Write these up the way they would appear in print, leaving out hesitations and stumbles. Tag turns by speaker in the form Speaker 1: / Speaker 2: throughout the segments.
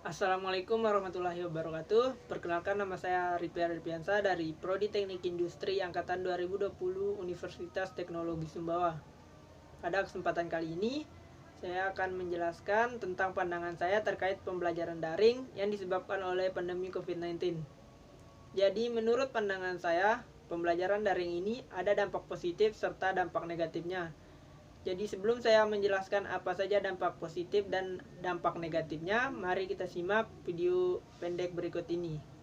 Speaker 1: Assalamualaikum warahmatullahi wabarakatuh. Perkenalkan, nama saya Ritwi Ardiansa dari Prodi Teknik Industri Angkatan 2020 Universitas Teknologi Sumbawa. Pada kesempatan kali ini, saya akan menjelaskan tentang pandangan saya terkait pembelajaran daring yang disebabkan oleh pandemi COVID-19. Jadi, menurut pandangan saya, pembelajaran daring ini ada dampak positif serta dampak negatifnya. Jadi sebelum saya menjelaskan apa saja dampak positif dan dampak negatifnya, mari kita simak video pendek berikut ini.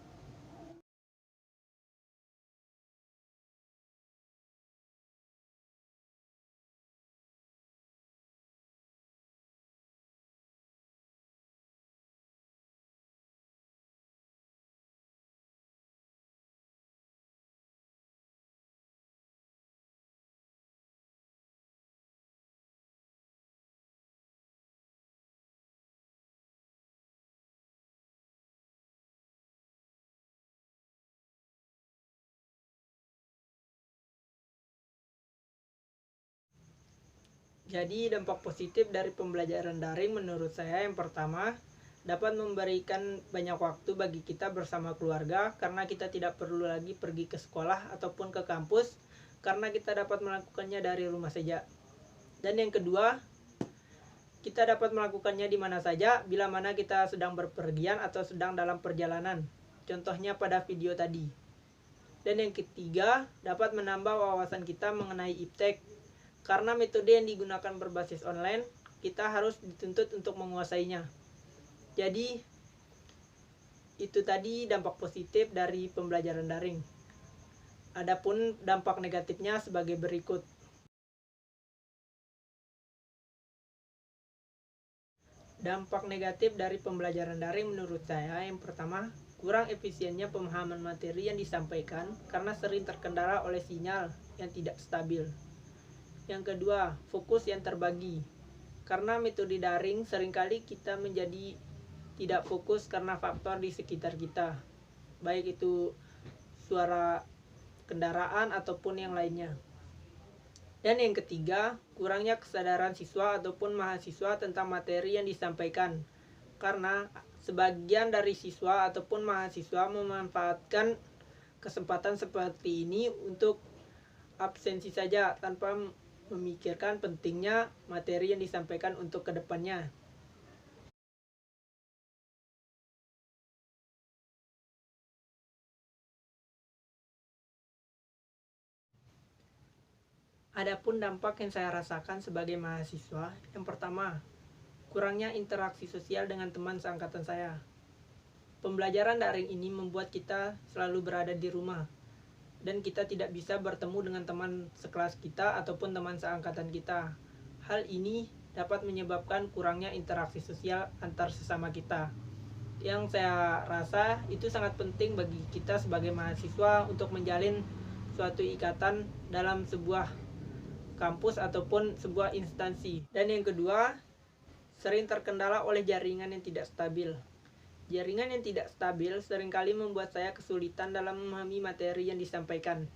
Speaker 1: Jadi dampak positif dari pembelajaran daring menurut saya yang pertama, dapat memberikan banyak waktu bagi kita bersama keluarga karena kita tidak perlu lagi pergi ke sekolah ataupun ke kampus karena kita dapat melakukannya dari rumah saja. Dan yang kedua, kita dapat melakukannya di mana saja bila mana kita sedang berpergian atau sedang dalam perjalanan. Contohnya pada video tadi. Dan yang ketiga, dapat menambah wawasan kita mengenai iptek. Karena metode yang digunakan berbasis online, kita harus dituntut untuk menguasainya. Jadi, itu tadi dampak positif dari pembelajaran daring. Adapun dampak negatifnya sebagai berikut. Dampak negatif dari pembelajaran daring menurut saya yang pertama, kurang efisiennya pemahaman materi yang disampaikan karena sering terkendala oleh sinyal yang tidak stabil. Yang kedua, fokus yang terbagi. Karena metode daring seringkali kita menjadi tidak fokus karena faktor di sekitar kita, baik itu suara kendaraan ataupun yang lainnya. Dan yang ketiga, kurangnya kesadaran siswa ataupun mahasiswa tentang materi yang disampaikan. Karena sebagian dari siswa ataupun mahasiswa memanfaatkan kesempatan seperti ini untuk absensi saja tanpa memikirkan pentingnya materi yang disampaikan untuk kedepannya. Adapun dampak yang saya rasakan sebagai mahasiswa, yang pertama, kurangnya interaksi sosial dengan teman seangkatan saya. Pembelajaran daring ini membuat kita selalu berada di rumah, dan kita tidak bisa bertemu dengan teman sekelas kita ataupun teman seangkatan kita. Hal ini dapat menyebabkan kurangnya interaksi sosial antar sesama kita. Yang saya rasa itu sangat penting bagi kita sebagai mahasiswa untuk menjalin suatu ikatan dalam sebuah kampus ataupun sebuah instansi. Dan yang kedua, sering terkendala oleh jaringan yang tidak stabil. Jaringan yang tidak stabil seringkali membuat saya kesulitan dalam memahami materi yang disampaikan.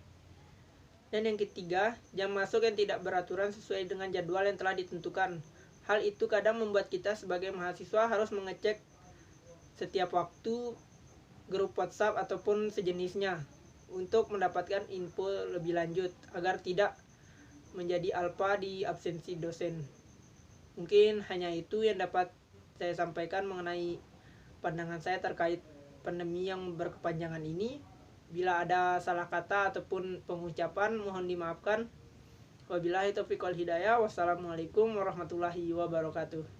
Speaker 1: Dan yang ketiga, jam masuk yang tidak beraturan sesuai dengan jadwal yang telah ditentukan. Hal itu kadang membuat kita sebagai mahasiswa harus mengecek setiap waktu grup WhatsApp ataupun sejenisnya untuk mendapatkan info lebih lanjut agar tidak menjadi alfa di absensi dosen. Mungkin hanya itu yang dapat saya sampaikan mengenai pandangan saya terkait pandemi yang berkepanjangan ini. Bila ada salah kata ataupun pengucapan, mohon dimaafkan. Wabillahi taufiq wal hidayah. Wassalamualaikum warahmatullahi wabarakatuh.